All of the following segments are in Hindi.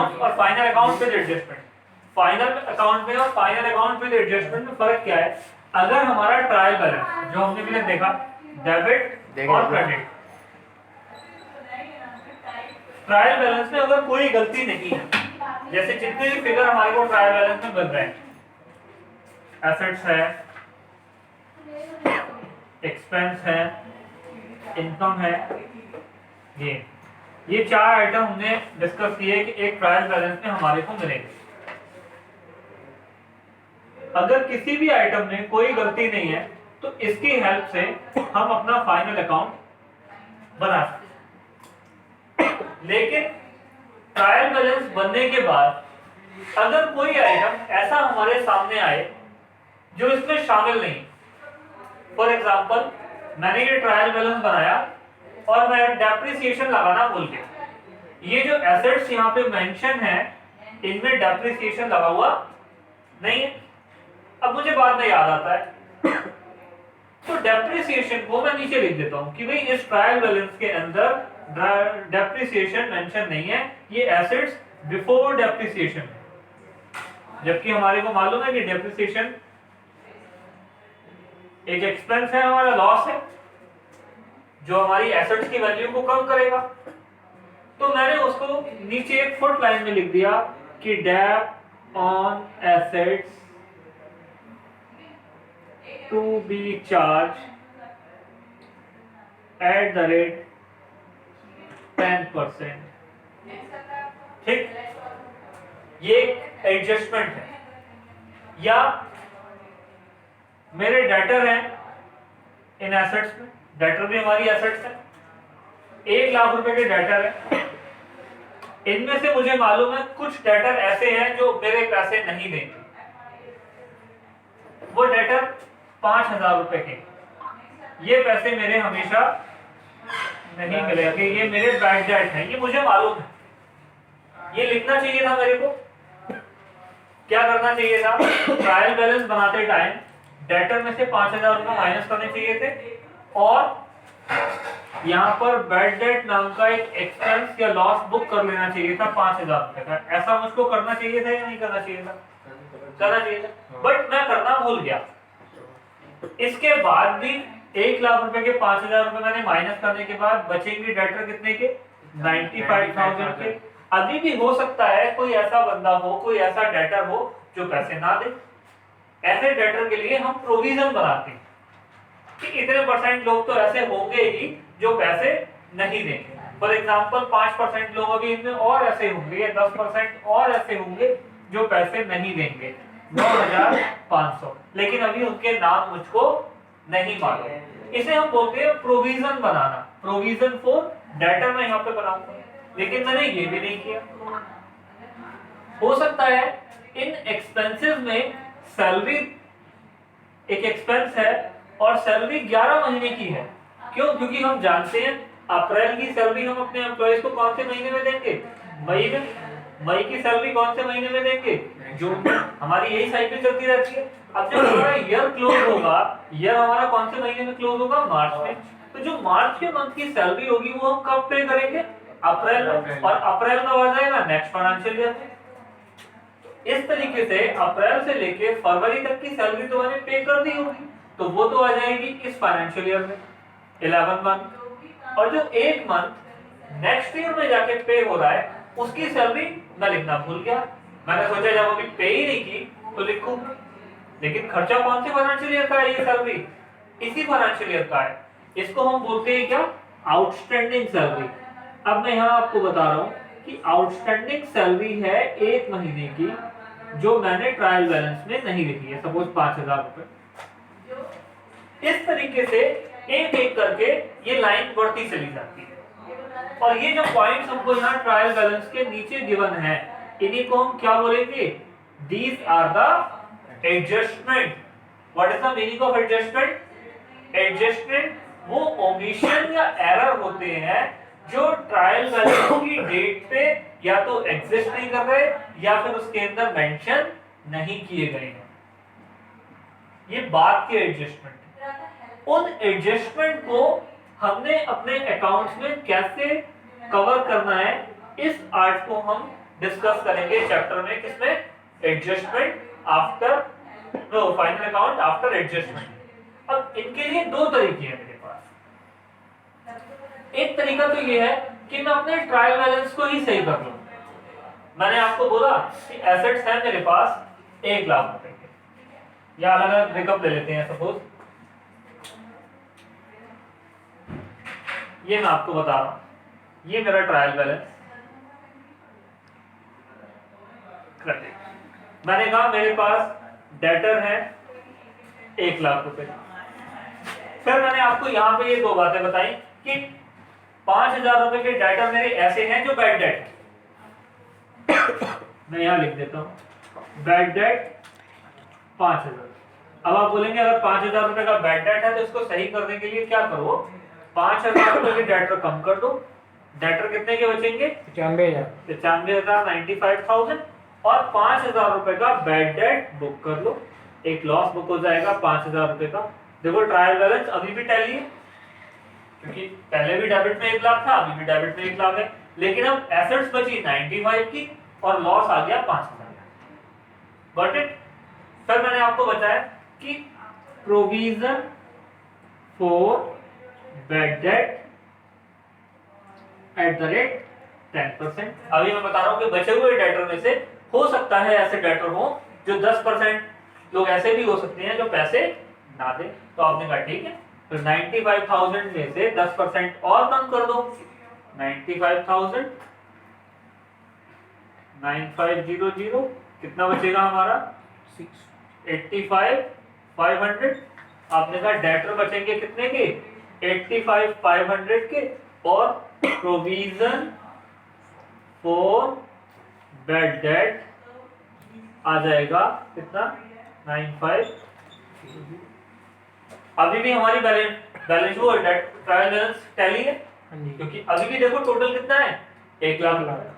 अकाउंट और final account with adjustment. Final account में और फाइनल अकाउंट विद एडजस्टमेंट में फर्क क्या है? अगर हमारा ट्रायल बैलेंस जो हमने पहले देखा डेबिट और क्रेडिट, ट्रायल बैलेंस में अगर कोई गलती नहीं है, जैसे जितने भी फिगर हमारे को ट्रायल बैलेंस में बन रहे हैं, एसेट्स है, एक्सपेंस है, इनकम है, ये चार आइटम हमने डिस्कस किए कि एक ट्रायल बैलेंस में हमारे को मिलेंगे। अगर किसी भी आइटम में कोई गलती नहीं है तो इसकी हेल्प से हम अपना फाइनल अकाउंट बना सकते हैं। लेकिन ट्रायल बैलेंस बनने के बाद अगर कोई आइटम ऐसा हमारे सामने आए जो इसमें शामिल नहीं, फॉर एग्जांपल मैंने ये ट्रायल बैलेंस बनाया और मैं डेप्रिसिएशन लगाना भूल गया, ये जो एसेट्स यहाँ पे मेंशन है इनमें डेप्रिसिएशन लगा हुआ नहीं है। अब मुझे बाद में याद आता है तो डेप्रिसिएशन को मैं नीचे लिख देता हूं कि भाई इस ट्रायल बैलेंस के अंदर डेप्रिसिएशन मेंशन नहीं है, ये एसेट्स बिफोर डेप्रिसिएशन है। जबकि हमारे को मालूम है कि डेप्रिसिएशन एक एक्सपेंस है, हमारा लॉस है जो हमारी एसेट्स की वैल्यू को कम करेगा। तो मैंने उसको नीचे एक फुट लाइन में लिख दिया कि dep on assets to be charged at the rate 10%। ठीक, ये एडजस्टमेंट है। या मेरे डेटर हैं इन एसेट्स में, डेटर भी हमारी एसेट्स है, 1 लाख रुपए के डेटर है, इनमें से मुझे मालूम है कुछ डेटर ऐसे हैं जो मेरे पैसे नहीं देंगे, वो डेटर 5,000 रुपए के, ये पैसे मेरे हमेशा नहीं मिलेंगे, ये मेरे बैड डेट है, ये मुझे मालूम है। ये लिखना चाहिए था मेरे को, क्या करना चाहिए था? ट्रायल बैलेंस बनाते टाइम डेटर में से 5,000 रुपए माइनस करने चाहिए थे और यहाँ पर बैड डेट नाम का एक एक्सपेंस या लॉस बुक कर लेना चाहिए था 5,000 रुपए का। ऐसा मुझको करना चाहिए था या नहीं करना चाहिए था? करना चाहिए था, बट मैं करना भूल गया। इसके बाद भी 1 लाख रुपए के 5,000 रुपए मैंने माइनस करने के बाद बचेंगे डेटर कितने के? 95,000 के। अभी भी हो सकता है कोई ऐसा बंदा हो, कोई ऐसा डेटर हो जो पैसे ना दे। ऐसे डेटर के लिए हम प्रोविजन बनाते हैं कि इतने परसेंट लोग तो ऐसे होंगे ही जो पैसे नहीं देंगे। फॉर एग्जांपल 5% लोग अभी इनमें और ऐसे होंगे या 10% और ऐसे होंगे जो पैसे नहीं देंगे, 9,500, लेकिन अभी उनके नाम मुझको नहीं मालूम। इसे हम बोलते हैं provision banana, provision for debtor मैं यहाँ पे बनाऊंगा, लेकिन मैंने ये भी नहीं किया। हो सकता है इन एक्सपेंसेस में सैलरी एक एक्सपेंस है और सैलरी 11 महीने की है। क्यों? क्योंकि हम जानते हैं अप्रैल की सैलरी हम अपने एम्प्लॉइज को कौन से महीने में देंगे? मई में। मई की सैलरी कौन से महीने में देंगे? जून में। हमारी यही साइकिल चलती रहती है। अब जब हमारा ईयर क्लोज होगा, ईयर हमारा कौन से महीने में क्लोज होगा? मार्च में। तो जो मार्च के मंथ की सैलरी होगी वो हम कब पे करेंगे? अप्रैल में। और अप्रैल कब आ जाएगा? नेक्स्ट फाइनेंशियल ईयर में। इस तरीके से अप्रैल से लेके फरवरी तक की सैलरी तो मैंने पे कर दी होगी, तो वो तो आ जाएगी इस फाइनेंशियल ईयर में 11 मंथ। और जो 1 मंथ नेक्स्ट ईयर में जाके पे हो रहा है उसकी सैलरी मैं लिखना भूल गया। मैंने सोचा जब अभी पे ही नहीं की तो लिखूं, लेकिन खर्चा कौन से फाइनेंशियल ईयर का है? ये सैलरी इसी फाइनेंशियल ईयर का है। इसको हम बोलते हैं क्या? Outstanding salary. अब मैं यहाँ आपको बता रहा हूँ कि आउटस्टैंडिंग सैलरी है 1 महीने की जो मैंने ट्रायल बैलेंस में नहीं लिखी है, सपोज 5,000 रुपए। इस तरीके से एक एक करके ये लाइन बढ़ती चली जाती है और ये जो पॉइंट्स हमको यहाँ ट्रायल बैलेंस के नीचे गिवन है इन्हीं को हम क्या बोलेंगे? These are the adjustment. What is the meaning of adjustment? Adjustment वो ओमिशन या एरर होते हैं जो ट्रायल बैलेंस की डेट पे या तो एग्जिस्ट नहीं कर रहे या फिर उसके अंदर मेंशन नहीं किए गए हैं। ये बात के एडजस्टमेंट। उन एडजस्टमेंट को हमने अपने अकाउंट्स में कैसे कवर करना है, इस आर्ट को हम डिस्कस करेंगे चैप्टर में, किसमें, adjustment after, no, final account after adjustment. अब इनके लिए दो तरीके हैं मेरे पास। एक तरीका तो ये है कि मैं अपने ट्रायल बैलेंस को ही सही कर लूं। मैंने आपको बोला कि एसेट्स हैं मेरे पास 1 लाख रुपए के, या अलग अलग ब्रेकअप ले लेते हैं। सपोज ये मैं आपको बता रहा हूं, ये मेरा ट्रायल बैलेंस क्रेडिट। मैंने कहा मेरे पास डेटर है 1 लाख रुपए। फिर मैंने आपको यहाँ पे ये दो बातें बताई कि 5,000 रुपए के डेटर मेरे ऐसे हैं जो बैड डेट है। मैं यहाँ लिख देता हूँ बैड डेट 5,000। अब आप बोलेंगे अगर 5,000 रुपए का बैड डेट है तो इसको सही करने के लिए क्या करो, 5,000 रुपए के डेटर कम कर दो। डेटर कितने के बचेंगे, 95,000, 95,000, और 5,000 रुपए का बैड डेट बुक कर लो। एक लॉस बुक हो जाएगा 5,000 रुपए का। देखो ट्रायल बैलेंस अभी भी टैली है, क्योंकि पहले भी डेबिट में 1 लाख था, अभी भी डेबिट में 1 लाख है, लेकिन अब एसेट्स बची 95 की और लॉस आ गया 5,000। Got it. फिर मैंने आपको बताया कि provision for bad debt eight the rate 10%। अभी मैं बता रहा हूं कि बचे हुए डेटर में से हो सकता है ऐसे डेटर हो जो 10%, लोग ऐसे भी हो सकते हैं जो पैसे ना दे। तो आपने कहा ठीक है, तो 95,000 में से 10% और कम कर दो। 95,000 9500 कितना बचेगा हमारा 85,500। आपने कहा डेटर बचेंगे कितने के, 85,500 के, और प्रोविजन फॉर बैड डेट आ जाएगा कितना 95। अभी भी हमारी बैलेंस वो ट्रायल बैलेंस टैली है, क्योंकि अभी भी देखो टोटल कितना है 1 लाख।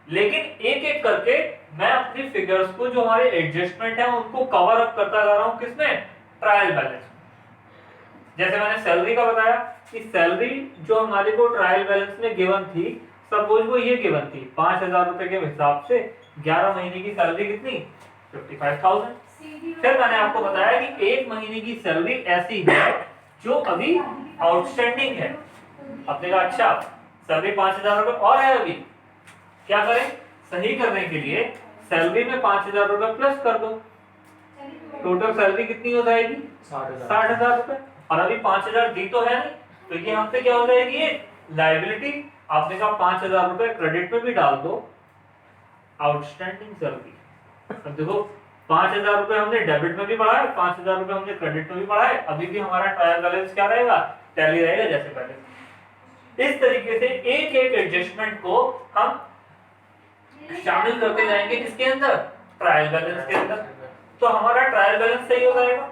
लेकिन एक एक करके मैं अपनी फिगर्स को जो हमारे एडजस्टमेंट है उनको कवर अप करता जा रहा हूं, किसमें, ट्रायल बैलेंस। जैसे मैंने सैलरी का बताया कि सैलरी जो हमारे को ट्रायल बैलेंस में गिवन थी, सपोज वो ये गिवन थी 5,000 रुपए के हिसाब से 11 महीने की सैलरी कितनी 55,000। फिर मैंने आपको बताया कि 1 महीने की सैलरी ऐसी है जो अभी आउटस्टैंडिंग है। आपने कहा अच्छा सैलरी 5,000 रुपए और है, अभी क्या करें, सही करने के लिए सैलरी में 5,000 रुपए प्लस कर दो। टोटल सैलरी कितनी हो जाएगी 60,000 रुपए, और अभी 5,000 दी तो है नहीं, तो ये हमसे क्या हो जाएगी, ये लायबिलिटी। आपने कहा 5,000 रुपए क्रेडिट में भी डाल दो, आउटस्टैंडिंग सैलरी। अब देखो 5,000 रुपए हमने डेबिट में भी बढ़ाए, 5,000 रुपए हमने क्रेडिट में भी बढ़ाए, अभी भी हमारा ट्रायल बैलेंस क्या रहेगा, टैली रहेगा जैसे पहले। इस तरीके से एक एक एडजस्टमेंट को हम शामिल करते जाएंगे किसके अंदर, ट्रायल बैलेंस के अंदर। तो हमारा ट्रायल बैलेंस सही हो जाएगा।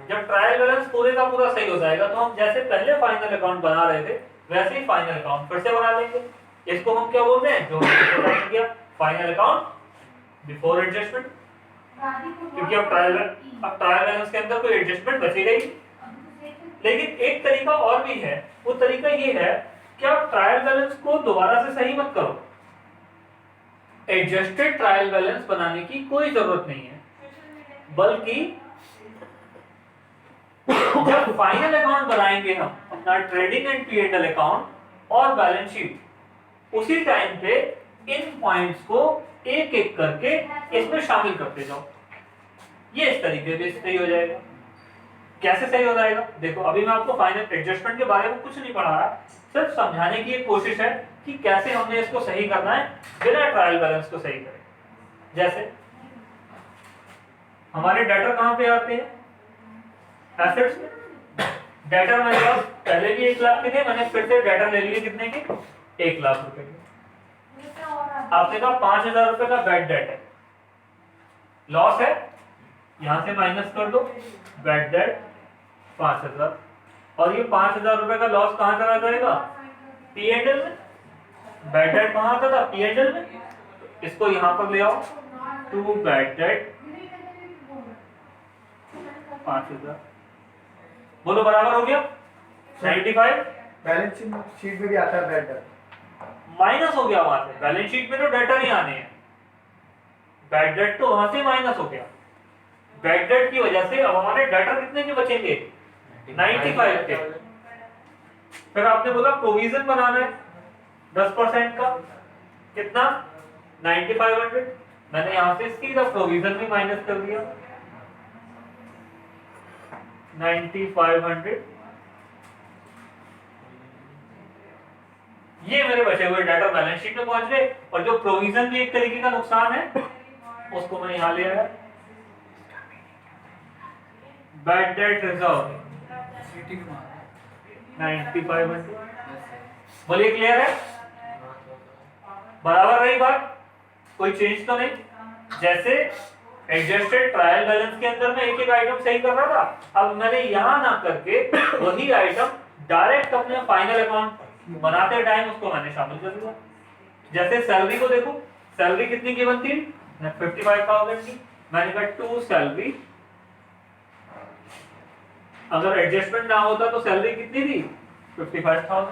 जब ट्रायल बैलेंस पूरे का पूरा सही हो जाएगा तो हम जैसे पहले फाइनल अकाउंट बना रहे थे वैसे ही फाइनल अकाउंट फिर से बना लेंगे। इसको हम क्या बोलते हैं, जो हमने किया फाइनल अकाउंट बिफोर एडजस्टमेंट, क्योंकि अब ट्रायल बैलेंस के अंदर कोई एडजस्टमेंट बचेगा ही। लेकिन एक तरीका और भी है, वो तरीका ये है कि आप ट्रायल बैलेंस को दोबारा से सही मत करो। एडजस्टेड ट्रायल बैलेंस बनाने की कोई जरूरत नहीं है, बल्कि जब फाइनल अकाउंट बनाएंगे हम अपना ट्रेडिंग एंड P&L अकाउंट और बैलेंस शीट, उसी टाइम पे इन पॉइंट्स को एक एक करके इसमें शामिल करते जाओ। ये इस तरीके से सही हो जाएगा। कैसे सही हो जाएगा, देखो अभी मैं आपको फाइनल एडजस्टमेंट के बारे में कुछ नहीं पढ़ा रहा, सिर्फ समझाने की एक कोशिश है कि कैसे हमने इसको सही करना है बिना ट्रायल बैलेंस को सही करें। जैसे हमारे डेटर कहां पे आते हैं, एसेट्स में। डेटर मेरे पास पहले भी 1 लाख के थे, मैंने फिर से डेटर ले लिए कितने के, 1 लाख रुपए के। आपने कहा 5,000 रुपए का बैड डेट है, लॉस है, यहां से माइनस कर दो, बैड डेट 5,000, और ये 5,000 रुपए का लॉस कहां चला जाएगा, P&L में। बैड डेट कहां आता था, P&L में, इसको यहां पर ले आओ, टू बैड डेट 5,000, बोलो बराबर हो गया 95। बैलेंस शीट में भी आता है बैड डेट, माइनस हो गया वहां से, बैलेंस शीट में तो डेटर ही आने हैं, बैड डेट तो वहां से माइनस हो गया। बैड डेट की वजह से अब हमारे डेटर कितने के बचेंगे, 95 के। फिर आपने बोला प्रोविजन बनाना है 10% का, कितना 9500। मैंने यहां से सीधा प्रोविजन भी माइनस कर दिया 9500। ये मेरे बचे हुए डाटा बैलेंस शीट में पहुंच गए, और जो प्रोविजन भी एक तरीके का नुकसान है उसको मैं यहां ले आया, बैड डेट रिजर्व 9500। बोलिए क्लियर है, बराबर रही बात, कोई चेंज तो नहीं। जैसे एडजस्टेड ट्रायल बैलेंस के अंदर मैं एक एक आइटम सही कर रहा था, अब मैंने यहां ना करके वही आइटम डायरेक्ट अपने फाइनल अकाउंट बनाते टाइम उसको मैंने शामिल कर दिया। जैसे सैलरी को देखो, सैलरी कितनी गिवन थी, 55,000 की, मैंने कहा टू सैलरी, अगर एडजस्टमेंट ना होता तो सैलरी कितनी थी 55,000।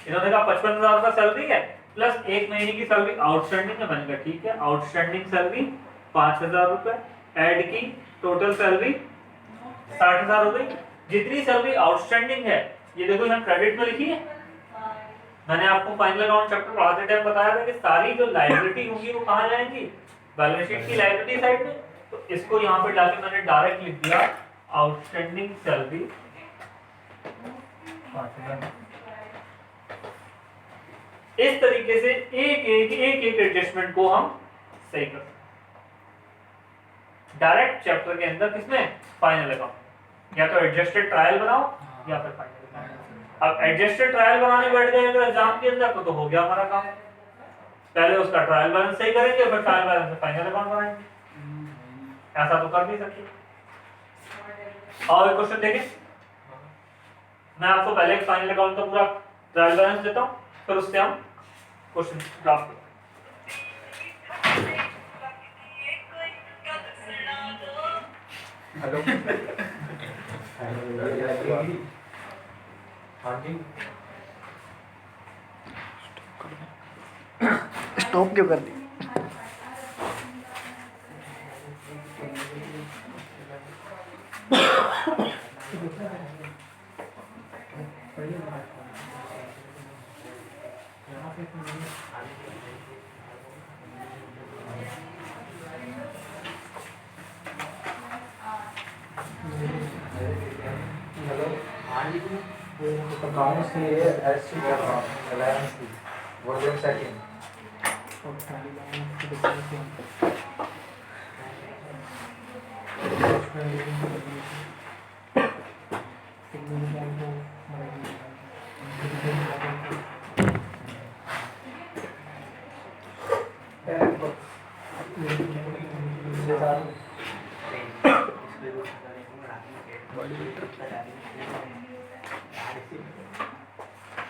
इन्होंने कहा 55,000 का सैलरी है प्लस एक महीने की सैलरी आउटस्टैंडिंग है, मैंने कहा ठीक है, आउटस्टैंडिंग सैलरी 5,000 रुपए ऐड की, टोटल सैलरी 60,000 हो गई। जितनी सैलरी आउटस्टैंडिंग है ये देखो यहाँ क्रेडिट में लिखी है, मैंने आपको फाइनल अकाउंट चैप्टर पढ़ाते टाइम बताया था कि सारी जो लायबिलिटी होंगी वो कहाँ जाएंगी, बैलेंस शीट की लायबिलिटी साइड में। तो इसको यहाँ पे डालके मैंने डायरेक्ट लिख दिया आउटस्टैंडिंग सैलरी 5,000। इस तरीके से एक एडजस्टमेंट को हम सही कर सकते डायरेक्ट चैप्टर के अंदर, किसमें, फाइनल अकाउंट। या तो एडजस्टेड ट्रायल बनाओ या फिर फाइनल अकाउंट। अब एडजस्टेड ट्रायल बनाने बैठ गए अगर एग्जाम के अंदर तो हो गया हमारा काम, पहले उसका ट्रायल बैलेंस सही करेंगे फिर ट्रायल बैलेंस से फाइनल अकाउंट बनाएंगे, ऐसा तो कर नहीं सकते। और एक क्वेश्चन देखें, मैं आपको पहले एक फाइनल अकाउंट का पूरा ट्रायल बैलेंस देता हूं, फिर उससे हम क्वेश्चन ड्राफ्ट करें। हेलो हाँ जी, स्टॉप क्यों कर दी? हेलो हाँ जी, अकाउंट्स के लिए एससी कर रहा हूँ, अलायंस की वर्जन सेकंड।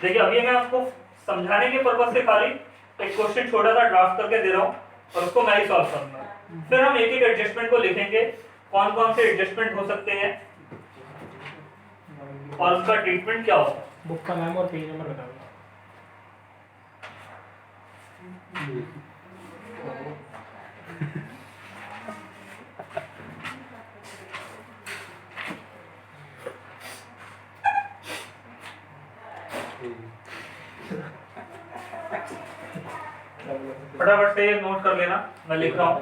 देखिए अभी मैं आपको समझाने के पर्पज से खाली एक क्वेश्चन छोटा सा ड्राफ्ट करके दे रहा हूँ और उसको मैं ही सॉल्व करूंगा। फिर हम एक एक एडजस्टमेंट को लिखेंगे, कौन कौन से एडजस्टमेंट हो सकते हैं और उसका ट्रीटमेंट क्या होगा। बुक का नाम और पेज नंबर बताओ। फटाफट से ये नोट कर लेना, मैं लिख रहा हूँ।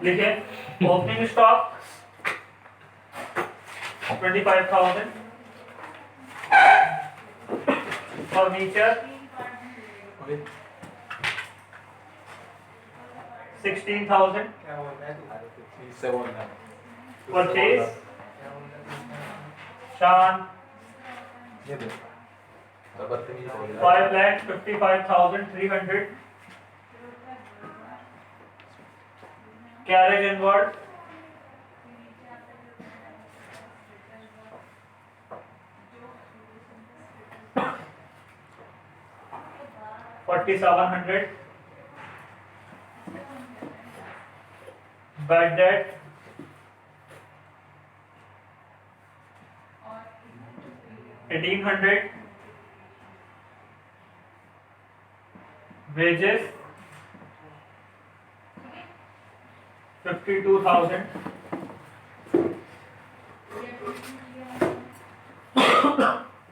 लिखे ओपनिंग स्टॉक 25,000, फर्नीचर 16,000, परचेज शान 5,55,300, carriage inward 4,700, bad debt, $1,800, wages 52,000,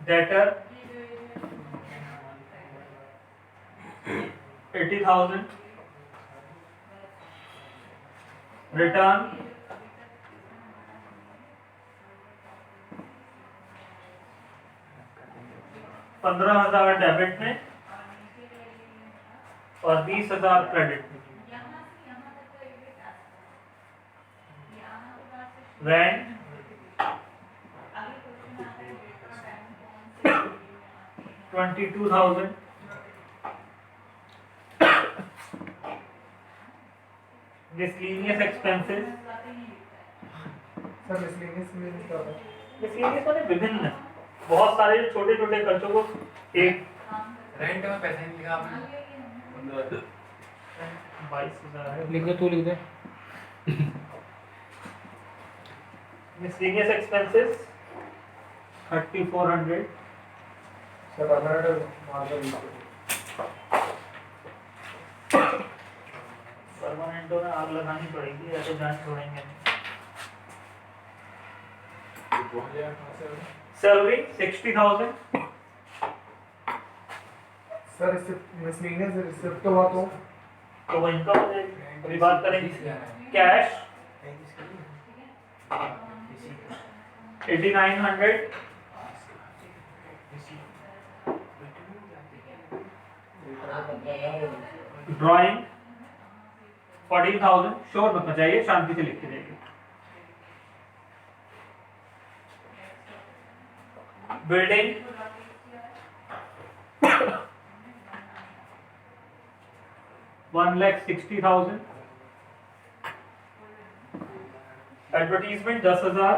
debtor 80,000, return 15,000 debit में और 20,000 क्रेडिट में। Rent 22,000, miscellaneous expenses, sir miscellaneous में क्या होता है? miscellaneous माने विभिन्न, बहुत सारे छोटे छोटे खर्चों को एक रेंट में पैसे नहीं लिखा आपने 22,000 है। लिख दे, तू लिख दे। miscellaneous expenses 3,400, sir permanent margin परमानेंटों में आग लगानी पड़ेगी, ऐसे जान छोड़ेंगे नहीं। सैलरी 60,000, सर इससे मिसलेनियस रिसिप्ट तो हुआ तो वो इनकम हो जाएगी। अभी बात करेंगे कैश 8,900, ड्राइंग 14,000, शोर मत मचाइए, शांति से लिखते जाइए। बिल्डिंग 1,60,000, एडवर्टीजमेंट 10,000,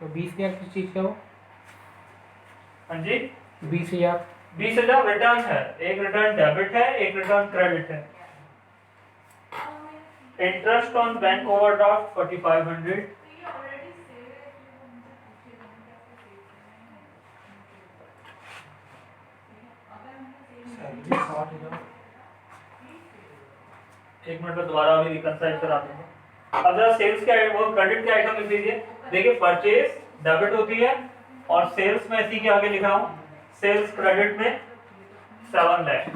तो 20,000 किस चीज का हो? हाँ जी 20,000 20,000 रिटर्न है, एक रिटर्न डेबिट है, एक रिटर्न क्रेडिट है। इंटरेस्ट ऑन बैंक ओवरड्राफ्ट 4,500, एक मिनट में दोबारा अभी रिकंसाइल करा दूंगा। अब जरा सेल्स के वो क्रेडिट के आइटम लिख दीजिए। देखिए परचेज डेबिट होती है और सेल्स में इसी के आगे लिख रहा हूँ, सेल्स क्रेडिट में 7 लाख।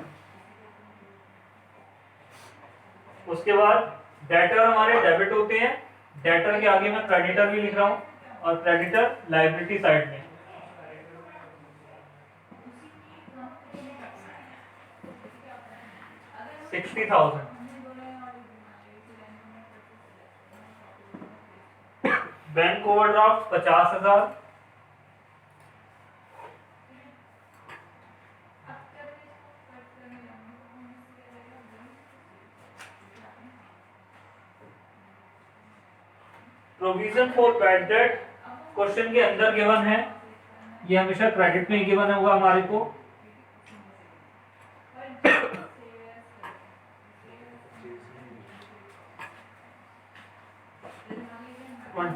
उसके बाद डेटर हमारे डेबिट होते हैं, डेटर के आगे मैं क्रेडिटर भी लिख रहा हूँ और क्रेडिटर लायबिलिटी साइड में। $60,000, bank overdraft 50,000, provision for bad debt question के अंदर गिवन है, ये हमेशा क्रेडिट में ही गिवन होगा हमारे को।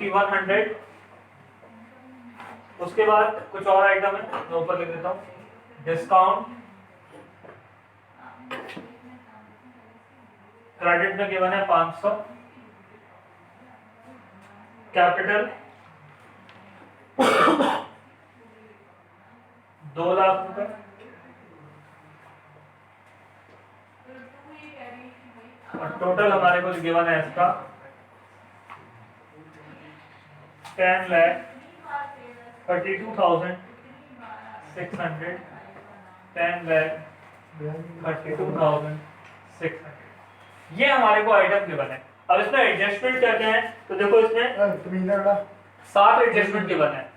$2,100। उसके बाद कुछ और आइटम है, मैं ऊपर लिख देता हूँ। डिस्काउंट क्रेडिट में गिवन है 500। कैपिटल 2 लाख रुपए। और टोटल हमारे को गिवन है इसका 10,32,600, 10,32,600। ये हमारे को आइटम गिवन है। अब इसमें एडजस्टमेंट क्या क्या है, तो देखो इसमें 7 एडजस्टमेंट गिवन है।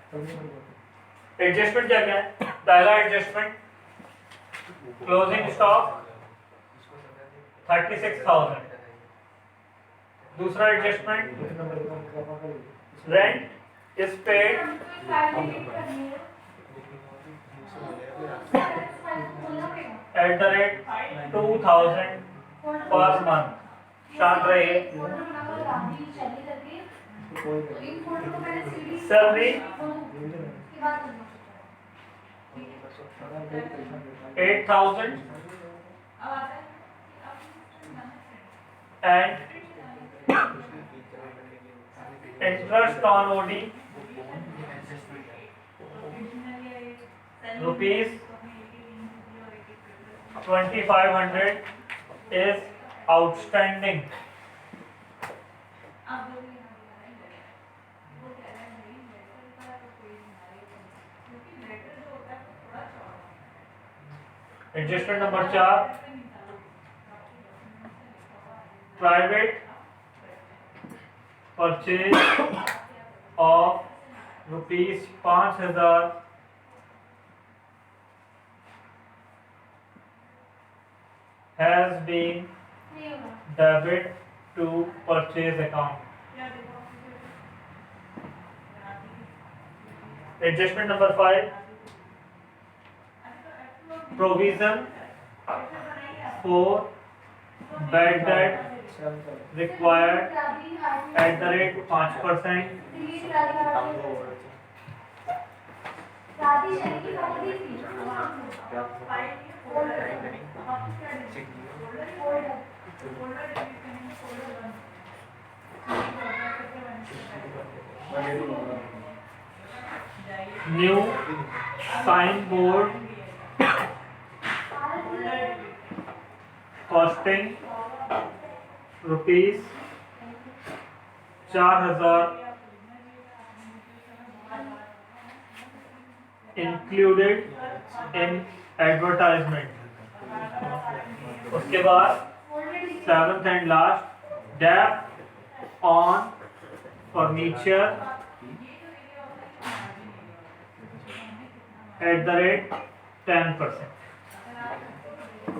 एडजस्टमेंट क्या क्या है? पहला एडजस्टमेंट क्लोजिंग स्टॉक 36,000। दूसरा adjustment rent is paid 5,000। 2000 per month. शांत रहिए। Salary 8000 and interest on OD rupees 2500 is outstanding। Adjustment number 4, private purchase of ₹5000 has been debit to purchase account। Adjustment number 5, provision for bad debt required at the rate 5%। New sign board costing ₹4000 included in advertisement. उसके बाद 7th and last, dept on furniture at the rate 10%।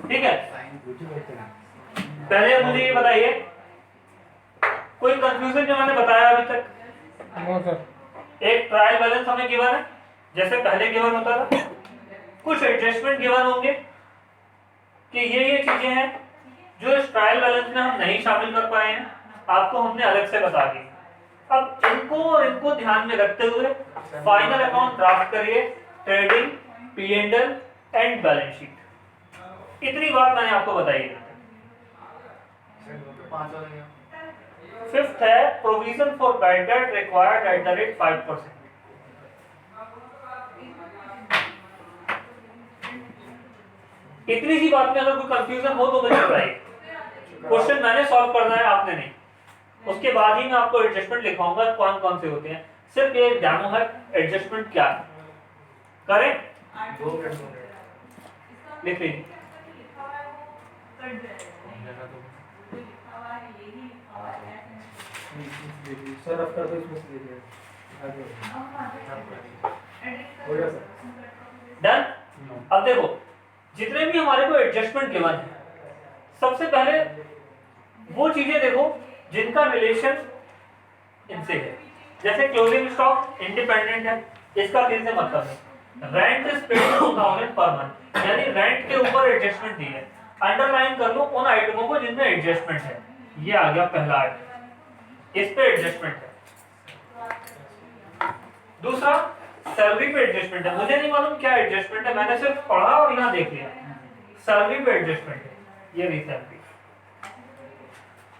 ठीक है, पहले मुझे ये बताइए कोई कंफ्यूजन जो मैंने बताया अभी तक? No sir. एक ट्रायल बैलेंस हमें गिवन है जैसे पहले गिवन होता था, कुछ एडजस्टमेंट गिवन होंगे कि ये चीजें हैं जो इस ट्रायल बैलेंस में हम नहीं शामिल कर पाए हैं, आपको हमने अलग से बता दी। अब इनको ध्यान में रखते हुए फाइनल अकाउंट ड्राफ्ट करिए, trading, P&L and balance sheet. इतनी बात मैंने आपको बताई है। 5th है provision for bad debt required at the rate 5%। इतनी सी बात में अगर कोई कंफ्यूजन हो तो मुझे बताइए। क्वेश्चन मैंने सॉल्व करना है, आपने नहीं। उसके बाद ही मैं आपको एडजस्टमेंट लिखवाऊंगा कौन कौन से होते हैं। सिर्फ ये डेमो है, एडजस्टमेंट क्या है करें, लिख लीजिए। सर अब कर दो इसमें से दीजिए। हो गया सर। डन। अब देखो जितने भी हमारे को एडजस्टमेंट गिवन है, सबसे पहले वो चीजें देखो जिनका रिलेशन इनसे है। जैसे क्लोजिंग स्टॉक इंडिपेंडेंट है, इसका किससे मतलब है? Rent is paid 2000 per month, यानी रेंट के ऊपर एडजस्टमेंट दी है। अंडरलाइन कर लो उन आइटमों को जिनमें एडजस्टमेंट है। ये आ गया पहला आइटम, इस पे एडजस्टमेंट है। दूसरा सैलरी पे एडजस्टमेंट है। मुझे नहीं मालूम क्या एडजस्टमेंट है, मैंने सिर्फ पढ़ा और यहाँ देख लिया। सैलरी पे एडजस्टमेंट है, ये रही सैलरी।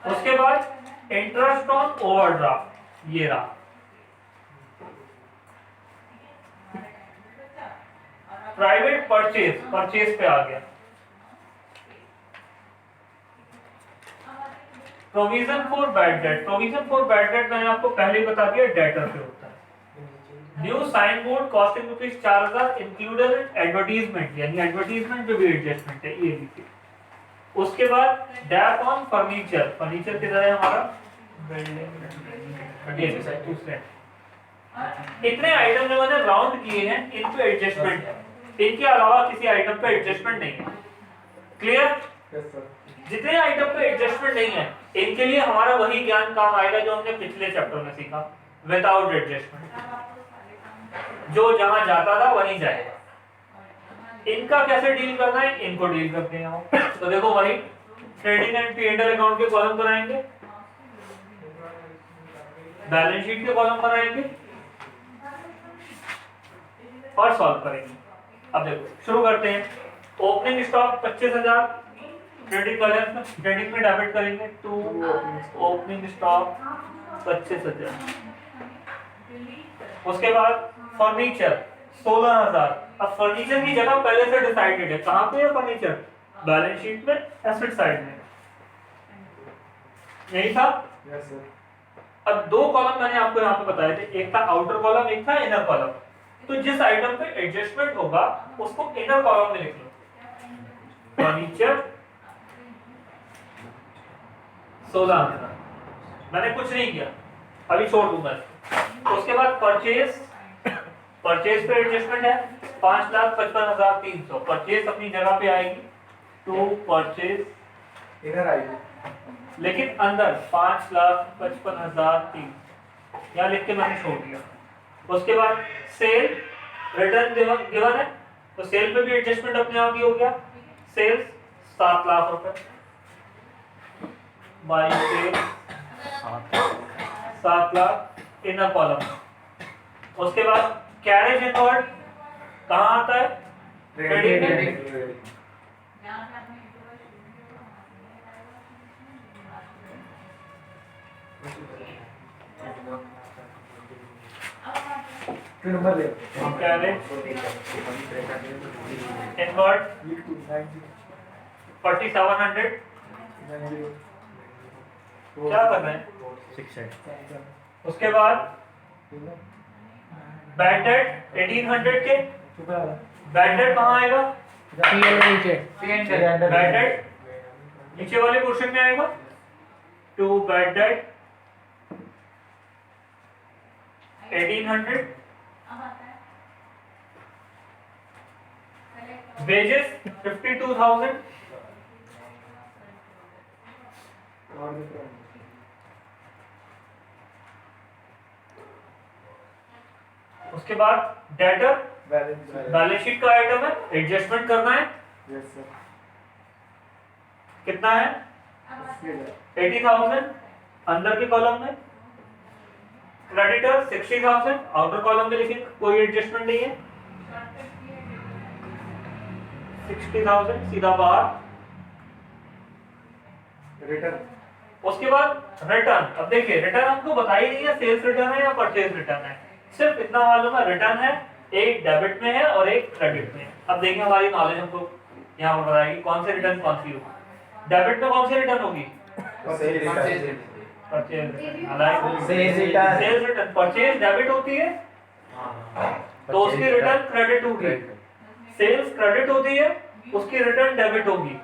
उसके बाद इंटरेस्ट ऑन ओवरड्राफ्ट, ये रहा। प्राइवेट परचेज पे आ गया। प्रोविजन फॉर बैड डेट मैंने आपको पहले ही बता दिया, डेटर पे होता है। New sign board costing ₹4000 included advertisement, यानी एडवर्टाइजमेंट पे भी एडजस्टमेंट है, ये देखिए। उसके बाद डेप ऑन फर्नीचर किधर है हमारा? दूसरे। इतने आइटम जो मैंने राउंड किए हैं इन पे एडजस्टमेंट है, इनके अलावा किसी आइटम पे एडजस्टमेंट नहीं है। क्लियर? जितने आइटम पे एडजस्टमेंट नहीं है इनके लिए हमारा वही ज्ञान काम आएगा जो हमने पिछले चैप्टर में सीखा, विदाउट एडजस्टमेंट। जो जहां जाता था वहीं जाएगा। इनका कैसे डील करना है, इनको डील करते हैं हम। तो देखो भाई ट्रेडिंग एंड P&L अकाउंट के कॉलम बनाएंगे, बैलेंस शीट के कॉलम बनाएंगे और सॉल्व करेंगे। अब देखो शुरू करते हैं। ओपनिंग स्टॉक 25,000 ट्रेडिंग बैलेंस में, ट्रेडिंग में डेबिट करेंगे टू ओपनिंग स्टॉक 25,000। उसके बाद फर्नीचर 16,000। अब फर्नीचर की जगह पहले से डिसाइडेड है, कहाँ पे है फर्नीचर, बैलेंस शीट में एसेट साइड में, यही था। Yes sir. अब दो कॉलम मैंने आपको यहाँ पे बताए थे, एक था आउटर कॉलम, एक था इनर कॉलम। तो जिस आइटम पे एडजस्टमेंट होगा उसको इनर कॉलम में लिख लो। फर्नीचर 16,000, मैंने कुछ नहीं किया, अभी छोड़ दूंगा इसको। उसके बाद परचेज, परचेज पे एडजस्टमेंट है 5,55,300। परचेज अपनी जगह पे आएगी टू परचेज, इनर आएगी लेकिन अंदर 5,55,300 यहाँ लिख के मैंने छोड़ दिया। उसके बाद सेल रिटर्न गिवन है, तो सेल पे भी एडजस्टमेंट अपने आप ही हो गया। सेल्स 7 लाख रुपए, by sale 7 lakh inner column. उसके बाद कैरेज इनवर्ड कहाँ आता है, ट्रेडिंग में। नंबर ले कैरेज इनवर्ड 4700। क्या कर रहे हैं, 6 उसके बाद बैड डेट 1800 के। बैड डेट कहाँ आएगा, PL में नीचे बैड डेट नीचे वाले पोर्शन में आएगा। To bad debt 1800। वेजेस 52,000। उसके बाद डेटर बैलेंस शीट का आइटम है, एडजस्टमेंट करना है। Yes sir. कितना है 80,000 अंदर के कॉलम में। क्रेडिटर 60,000 आउटर कॉलम में लिखेंगे, कोई एडजस्टमेंट नहीं है। 60,000 सीधा बाहर। रिटर्न उसके बाद रिटर्न, अब देखिए रिटर्न हमको बता ही नहीं है सेल्स रिटर्न है या परचेज रिटर्न है, सिर्फ इतना मालूम है रिटर्न है, एक डेबिट में है और एक क्रेडिट में है। अब देखिए हमारी नॉलेज हमको यहाँ पर बताएगी कौन से रिटर्न कौन सी होगी। डेबिट में कौन सी रिटर्न होगी, purchase return. Sales return purchase debit होती है तो उसकी रिटर्न क्रेडिट होगी। सेल्स क्रेडिट होती है उसकी रिटर्न डेबिट होगी।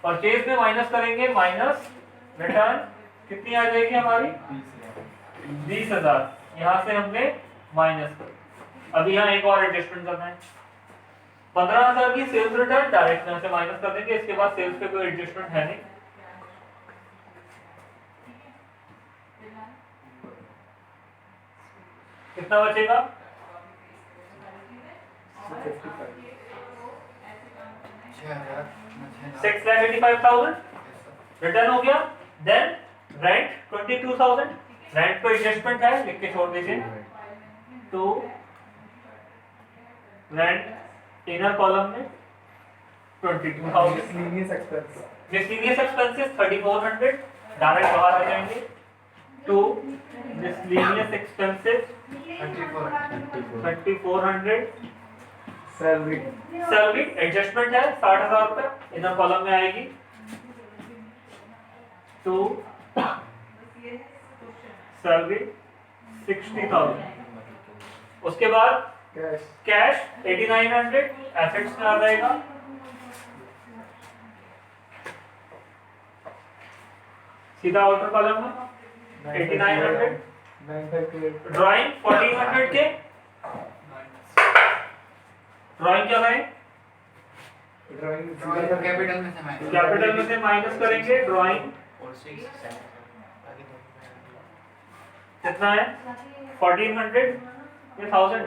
परचेज में माइनस करेंगे, माइनस रिटर्न कितनी आ जाएगी हमारी 20,000। यहाँ से हमने माइनस कर, अभी यहाँ एक और एडजस्टमेंट करना है। 15,000 की सेल्स रिटर्न डायरेक्ट यहाँ से माइनस कर देंगे, इसके बाद सेल्स पे कोई एडजस्टमेंट है नहीं। कितना बचेगा 6,85,000 रिटर्न हो गया। देन रेंट 22,000, रेंट पे एडजस्टमेंट है, लिख के छोड़ दीजिए। तो रेंट इनर कॉलम में 22,000। मिसलेनियस एक्सपेंसेस 3,400 डायरेक्ट बाहर आ जाएंगे। To miscellaneous expenses 3,400। Salary salary adjustment है 60,000 रुपए, इनर कॉलम में आएगी। To salary 60,000। उसके बाद कैश कैश 8,900 एसेट्स में आ जाएगा। सीधा आउटर कॉलम में 8,900। 958 ड्राइंग 1,400 के, ड्राइंग क्या है, ड्राइंग कैपिटल में से माइनस कैपिटल में से माइनस करेंगे। ड्राइंग कितना है 1,400 या 1,000,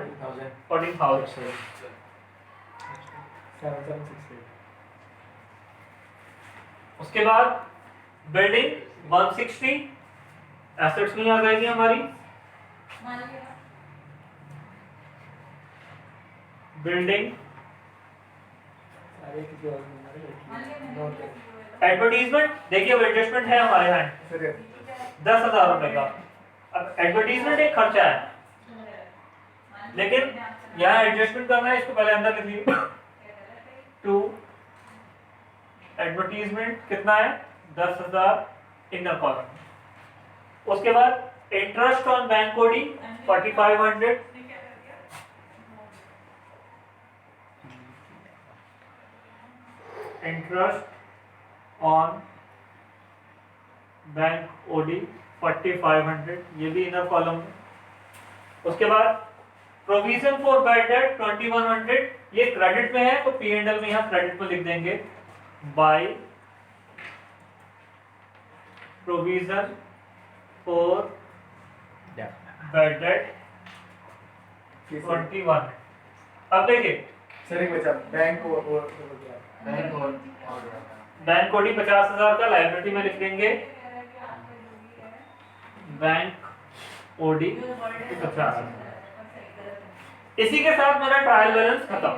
14,000। उसके बाद बिल्डिंग 160 एसेट्स में आ जाएगी हमारी। बिल्डिंग एडवर्टीजमेंट, देखिए अब एडजस्टमेंट है हमारे यहाँ 10,000 रुपए का। अब एडवर्टीजमेंट एक खर्चा है, लेकिन यहाँ एडजस्टमेंट करना है, इसको पहले अंदर लिखिए। टू एडवर्टीजमेंट कितना है 10,000 इनर कॉलम। उसके बाद interest on bank OD 4500, interest on bank OD 4500, ये भी इनर कॉलम में। उसके बाद प्रोविजन फॉर बैड डेट 2100, ये क्रेडिट में है तो P&L में यहाँ क्रेडिट में लिख देंगे by provision for bad debt 21। अब देखिए सर एक बचा बैंक और बैंक और बैंक ओडी 50,000 का लायबिलिटी में लिख देंगे बैंक ओडी 50,000। इसी के साथ मेरा ट्रायल बैलेंस खत्म।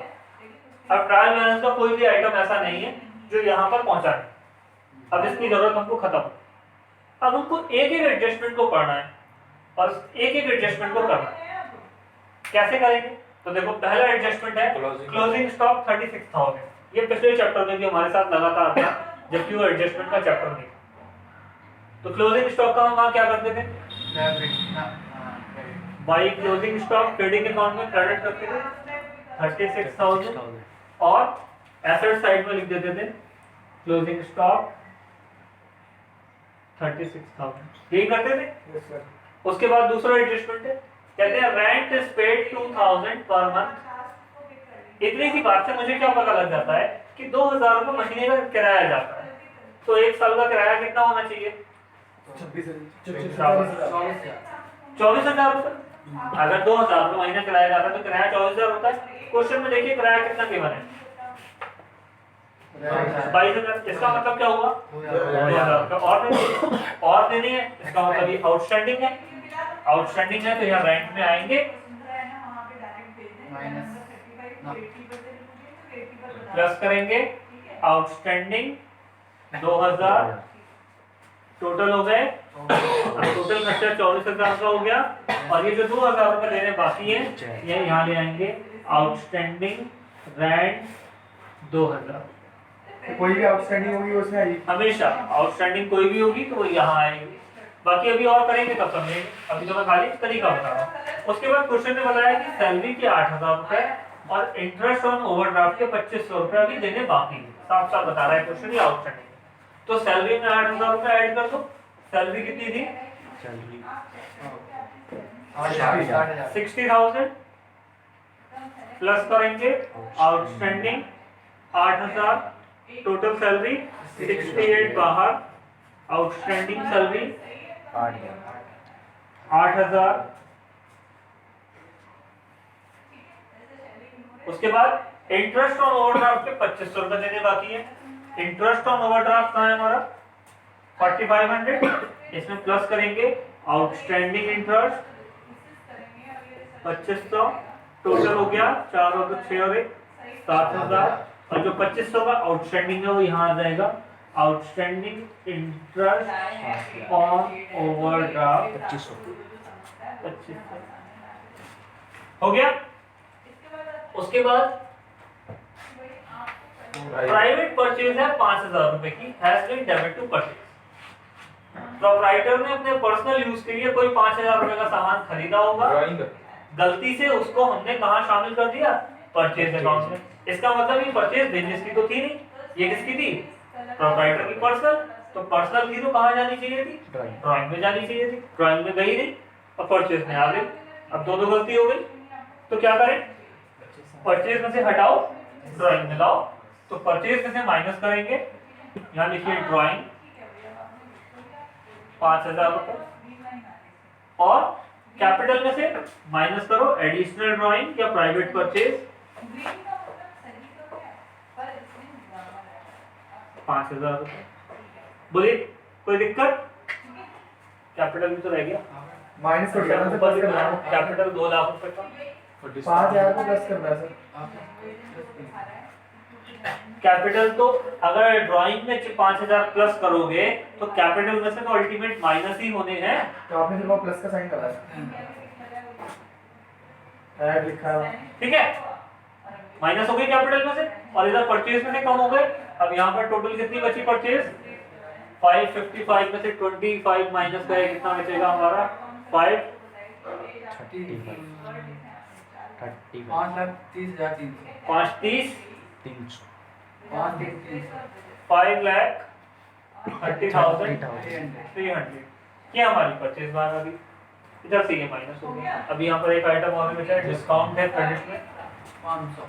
अब ट्रायल बैलेंस का कोई भी आइटम ऐसा नहीं है जो यहाँ पर पहुंचा है, अब इसकी जरूरत हमको खत्म। अब हमको एक एक एडजस्टमेंट को पढ़ना है और एक एक एडजस्टमेंट को करना है। कैसे करेंगे? तो देखो पहला एडजस्टमेंट है क्लोजिंग स्टॉक 36,000। ये पिछले चैप्टर में भी हमारे साथ लगातार था जबकि वो एडजस्टमेंट का चैप्टर नहीं था। तो क्लोजिंग स्टॉक का हम वहां क्या करते थे, by closing stock trading account में क्रेडिट करते थे 36,000 और एसेट साइड में लिख देते थे क्लोजिंग स्टॉक 36,000। यही करते थे। उसके बाद दूसरा एडजस्टमेंट है, कहते हैं rent is paid 2,000 per month. इतनी सी बात से मुझे क्या पता लग जाता है कि 2,000 रुपये महीने का किराया जाता है, तो एक साल का किराया कितना होना चाहिए 24,000 रुपये। अगर 2,000 रुपये महीने किराया जाता है तो किराया 24,000 होता है। क्वेश्चन में देखिए किराया कितना गिवन है 22,000। इसका मतलब क्या हुआ 2,000 रुपये और देनी है। इसका मतलब ये आउटस्टैंडिंग है, आउटस्टैंडिंग है तो यहाँ रेंट में आएंगे प्लस करेंगे आउटस्टैंडिंग 2,000 टोटल हो गए। टोटल खर्चा 24,000 का हो गया और ये जो 2,000 रुपए देने बाकी है ये यहाँ ले आएंगे आउटस्टैंडिंग रेंट 2,000। कोई भी आउटस्टैंडिंग होगी उसमें आएगी, हमेशा आउटस्टैंडिंग कोई भी होगी तो वो यहाँ आएगी। बाकी अभी और करेंगे तब समझेंगे, अभी तो मैं खाली तरीका बता रहा हूँ। उसके बाद क्वेश्चन ने बताया कि सैलरी के 8,000 रुपए और इंटरेस्ट ऑन ओवरड्राफ्ट के 2,500 रुपए अभी देने बाकी है। साफ साफ बता रहा है क्वेश्चन ये आउटस्टैंडिंग। तो सैलरी में 8,000 रुपए ऐड कर दो। सैलरी कितनी थी 60,000 प्लस करेंगे आउटस्टैंडिंग 8,000 टोटल सैलरी 68 बाहर आउटस्टैंडिंग सैलरी 8,000। उसके बाद इंटरेस्ट ऑन ओवरड्राफ्ट के 2,500 रुपए देने बाकी है। इंटरेस्ट ऑन ओवरड्राफ्ट कहाँ है हमारा 4,500, इसमें प्लस करेंगे आउटस्टैंडिंग इंटरेस्ट 2,500 टोटल हो गया 4 और 6 और 1 7,000 और जो 2,500 का आउटस्टैंडिंग है वो यहाँ आ जाएगा आउटस्टैंडिंग इंटरेस्ट ऑन ओवरड्राफ्ट 2,500 हो गया। उसके बाद प्राइवेट परचेज है 5,000 रुपए की, has been debit to purchase. Proprietor ने अपने पर्सनल यूज के लिए कोई 5,000 रुपए का सामान खरीदा होगा, गलती से उसको हमने कहाँ शामिल कर दिया परचेज अकाउंट में। इसका मतलब ये परचेज बिजनेस की तो थी नहीं, ये किसकी थी प्रोप्राइटर की पर्सनल। तो पर्सनल थी तो कहाँ जानी चाहिए थी ड्राइंग में जानी चाहिए थी, ड्राइंग में गई नहीं और परचेज में आ गई। अब दो गलती हो गई तो क्या करें, परचेज में से हटाओ ड्राइंग में लाओ। तो परचेज में से माइनस करेंगे, यहाँ लिखिए ड्राइंग 5,000 रुपए और कैपिटल में से माइनस करो एडिशनल ड्राइंग या प्राइवेट परचेज 5,000 रुपये। बोलिए कोई दिक्कत? कैपिटल भी तो रह गया। माइनस हो गया ना सर, प्लस करना है। कैपिटल 2 लाख रुपए का, 5,000 को प्लस करना है सर। कैपिटल तो अगर ड्राइंग में 5,000 प्लस करोगे तो कैपिटल में से तो अल्टीमेट माइनस ही होने हैं। तो आपने सिर्फ वो प्लस का साइन करा है, ऐड लिखा है। ठीक है, माइनस हो गई कैपिटल में से और इधर परचेज में से कम हो गए। अब यहाँ पर टोटल कितनी बची परचेज? 555 में से 25 माइनस करें कितना बचेगा हमारा? 5 5,30,300 5,30,300 ये हमारी परचेज बार अभी इधर से ये माइनस हो गया। अभी यहाँ पर एक आइटम और बचा है, डिस्काउंट है क्रेडिट में 500।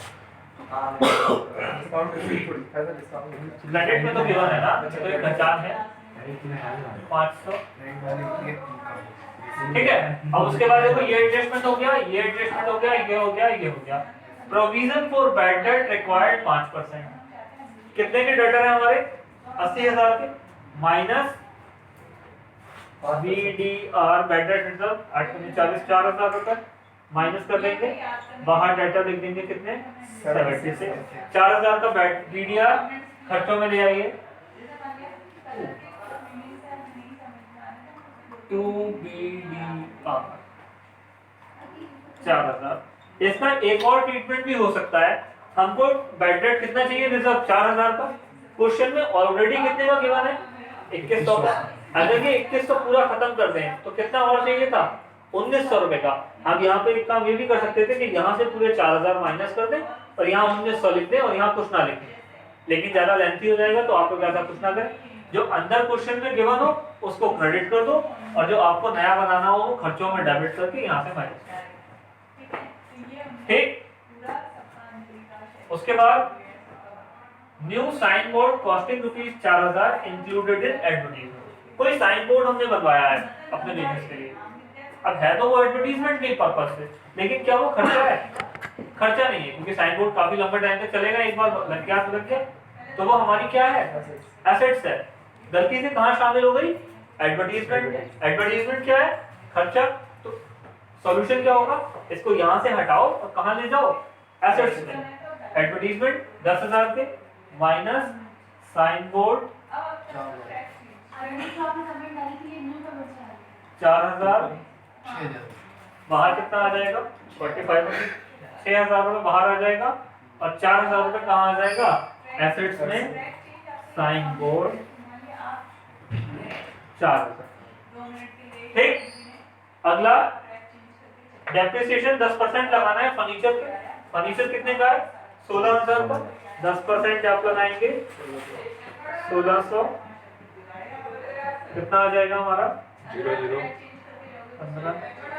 डिस्काउंट थोड़ी है सर, डिस्काउंट क्रेडिट में तो गिवन है ना, तो एक पहचान है 500। ठीक है, अब उसके बाद देखो ये एडजस्टमेंट हो गया, ये एडजस्टमेंट हो गया, ये हो गया, ये हो गया। Provision for bad debt required 5%। कितने के डेटर है हमारे? 80,000 के minus BDR bad debt reserve 4,000 रुपए माइनस कर लेंगे, बाहर डेटा लिख देंगे कितने? 70 से 4,000 का बैड BDR खर्चों में ले आइए 2BDR 4,000। इसका एक और ट्रीटमेंट भी हो सकता है। हमको बैड डेट कितना चाहिए रिजर्व? 4,000 का। क्वेश्चन में ऑलरेडी कितने का गिवन है? 2100 का। अगर ये 2100 पूरा खत्म कर दें तो कितना और चाहिए था? 1900 रुपए का। हम यहाँ पे एक काम ये भी कर सकते थे कि यहाँ से पूरे 4,000 माइनस कर दें और यहाँ 1900 लिख दें और यहाँ कुछ ना लिखें, लेकिन ज्यादा लेंथी हो जाएगा तो आप लोग ऐसा कुछ ना करें। जो अंदर क्वेश्चन में गिवन हो उसको क्रेडिट कर दो और जो आपको नया बनाना हो वो खर्चों में डेबिट करके यहाँ से माइनस कर दो। ठीक, उसके बाद new sign board costing ₹4,000 included in advertisement. कोई साइन बोर्ड हमने बनवाया है अपने बिजनेस के लिए, अब है तो वो एडवर्टाइजमेंट के पर्पस से, लेकिन क्या वो खर्चा है? खर्चा नहीं है, क्योंकि साइन बोर्ड काफी लंबे टाइम तक चलेगा, एक बार लग गया तो लग गया। तो वो हमारी क्या है? एसेट्स है। गलती से कहाँ शामिल हो गई? एडवर्टाइजमेंट। एडवर्टाइजमेंट क्या है? खर्चा। तो सॉल्यूशन क्या होगा? इसको यहाँ से हटाओ और कहाँ ले जाओ? एसेट्स में। एडवर्टाइजमेंट 10,000 के माइनस साइन बोर्ड 4,000, बाहर कितना आ जाएगा? 45 में 6,000 रुपये बाहर आ जाएगा और 4,000 रुपये कहाँ आ जाएगा? एसेट्स में। Sign board 4,000। ठीक, अगला डेप्रिसिएशन 10% लगाना है फर्नीचर के। फर्नीचर कितने का है? 16,000 का। 10% आप लगाएंगे 1600, कितना आ जाएगा हमारा?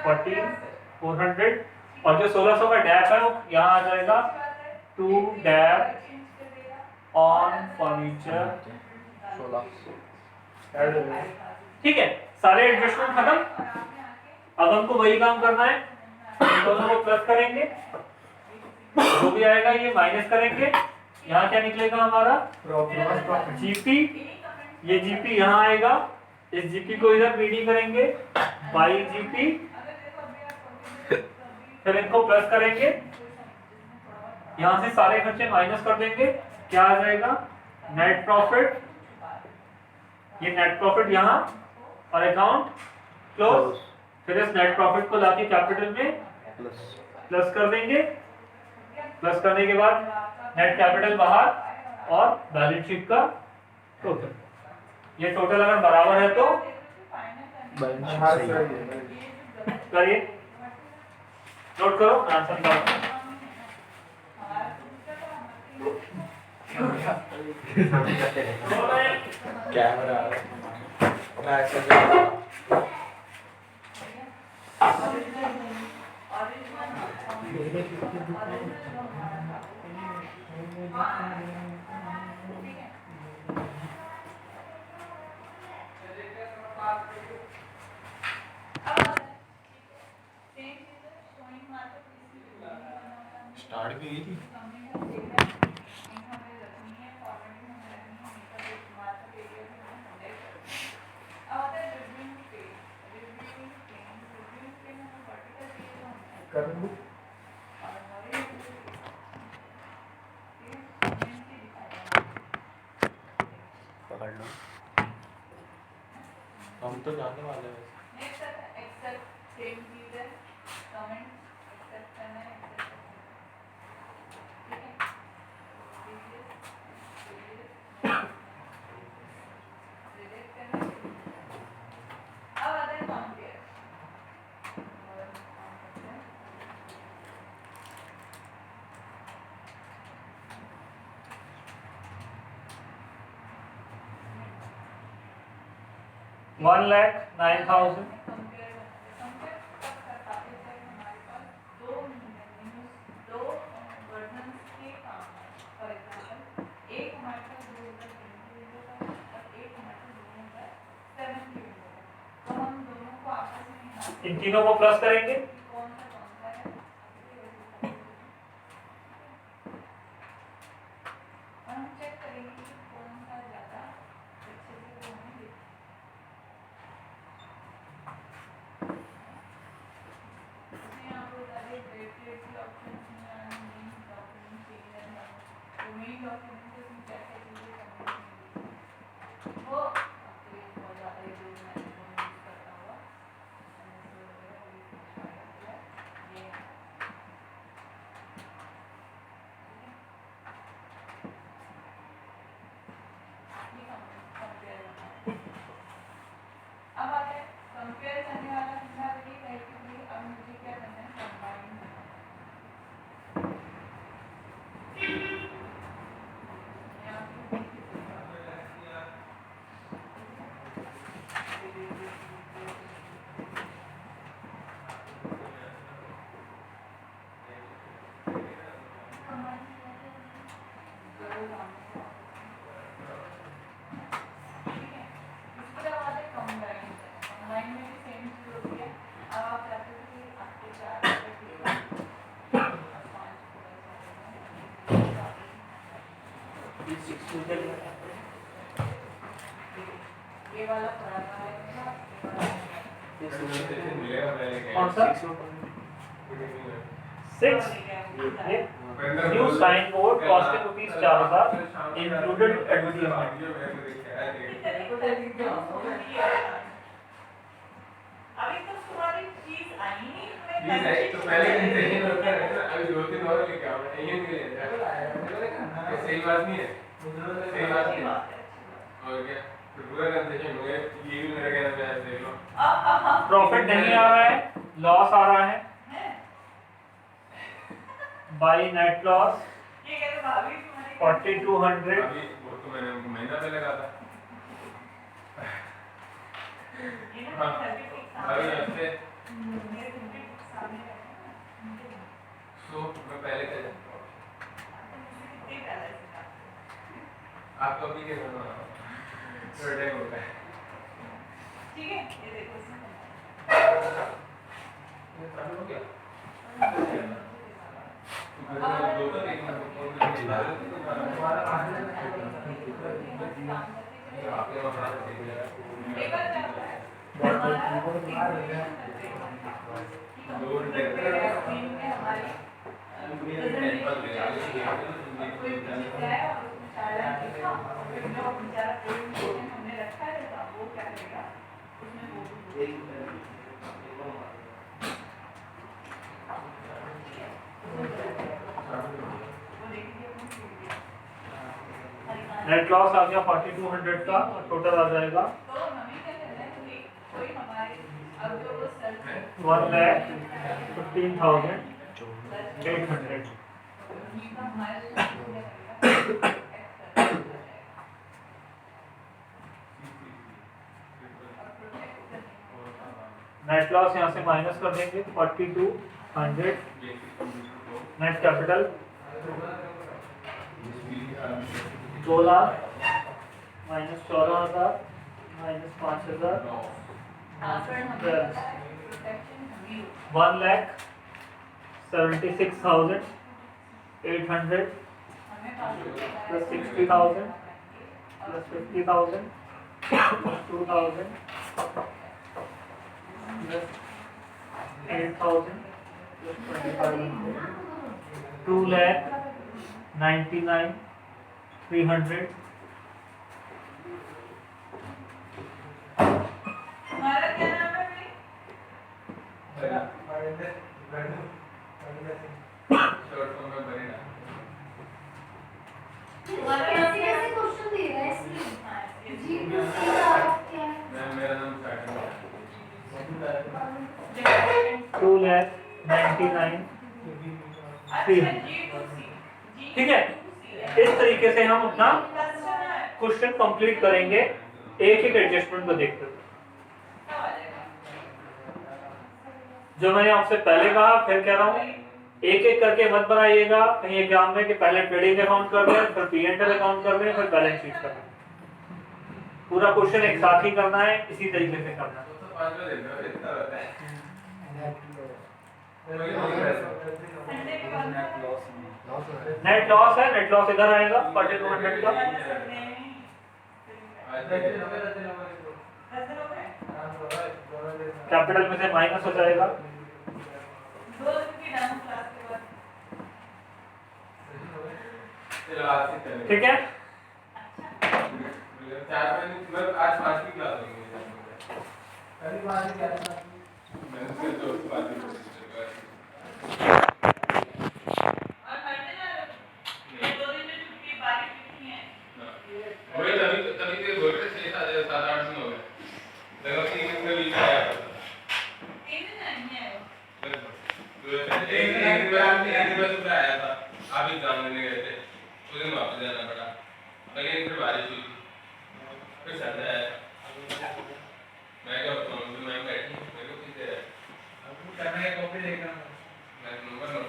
400 और जो 1600 का डैप है वो यहाँ आ जाएगा 2 डैप ऑन फर्नीचर 16। ठीक है, सारे एडजस्टमेंट खत्म। अब हमको वही काम करना है, दोनों को प्लस करेंगे, जो भी आएगा ये माइनस करेंगे। यहाँ क्या निकलेगा हमारा? जीपी। ये जीपी यहाँ आएगा, इस जीपी को इधर बीडी करेंगे बाई जीपी, फिर इनको प्लस करेंगे, यहाँ से सारे खर्चे माइनस कर देंगे। क्या आ जाएगा? Net profit. ये नेट प्रॉफिट यहाँ और अकाउंट क्लोज। फिर इस नेट प्रॉफिट को लाके कैपिटल में प्लस कर देंगे। प्लस करने के बाद नेट कैपिटल बाहर और बैलेंस शीट का टोटल। ये टोटल अगर बराबर है तो करिए, नोट करो, आंसर निकालो। कैमरा स्टार्ट भी हुई थी। कर दूँ पकड़ लो। हम तो जाने वाले हैं वन लैख 9,000 इन तीनों को प्लस करेंगे कौन सा 6 new sign board costing ₹4,000 included advertisement अभी तो तुम्हारी चीज आई नहीं प्लीज है तो पहले कंसेशन होता है ना अभी 2-3 और लेके आओ ये नहीं लेना ये सही बात नहीं है सही बात नहीं है और क्या तो पूरा कंसेशन हो गया ये भी मेरा कहना है देख लो प्रॉफिट नहीं आ रहा है लॉस आ रहा है बाई नेट लॉस ये कहते भाभी तुम्हारी 4,200 अभी वो तो मैंने महीना पहले कहा था ये ना हाँ सर्टिफिकेट अभी सामने ऐसे मेरे सर्टिफिकेट सामने है सो मैं पहले कह कितने पहले से आपको अभी के थोड़ा टाइम होता है ठीक है ये देखो इसमें ये चालू हो गया दो तीन आपने वहां एक बार क्या होता है दो हमारी कोई चीज है और उसमें सारा लिखा और फिर जो बेचारा प्रेजेंटेशन हमने रखा है तो वो क्या करेगा उसमें वो नेट लॉस आ गया 4,200 का टोटल आ जाएगा तो हमें क्या करना है कि कोई हमारे अब जो वो सर्च 1,15,800 नेट लॉस यहाँ से माइनस कर देंगे 4,200 net capital 2 lakh minus 14,000 minus 5,000 1,76,800 plus 60,000 plus 50,000 plus 2,000 plus 8,000 2,99,300। तुम्हारा क्या नाम है भाई? शॉर्ट फॉर्म में बनेगा कैसे क्वेश्चन दे रहा है इसलिए हाँ, ये जी दूसरी बात क्या है मेरा नाम स्टार्टिंग में 2,99,300। अच्छा G2C ठीक है, इस तरीके से हम अपना क्वेश्चन कंप्लीट करेंगे एक एक एडजस्टमेंट को देखते हुए। जो मैंने आपसे पहले कहा फिर कह रहा हूँ, एक एक करके मत बनाइएगा कहीं एग्जाम में कि पहले ट्रेडिंग अकाउंट कर लें, फिर P&L अकाउंट कर लें, फिर बैलेंस शीट कर लें। पूरा क्वेश्चन एक साथ ही करना है, इसी तरीके से करना है। तो 5 में देना इतना रहता है संडे के बाद नेट लॉस है, नेट लॉस इधर आएगा 4200 का। कैपिटल में से माइनस हो जाएगा। 2 दिन की डांस क्लास के बाद चलो आज से करेंगे ठीक है, 4 मैं आज 5 की क्लास होगी मैंने उसके दोस्त बात की कोशिश की और पढ़ने जा रहे हो? ये 2 दिन में छुट्टी बारिश कितनी है? वही तभी के बोल रहे 6 7 8 दिन हो गए लगा कि एक में बीच आया 3 दिन नहीं है वो। एक दिन में सुबह आया था आप एग्जाम देने गए थे उस दिन वापस जाना पड़ा लेकिन फिर बारिश हुई फिर संडे आया मैं क्या बताऊँ मैम बैठी मेरे को किसे है मैं नंबर नोट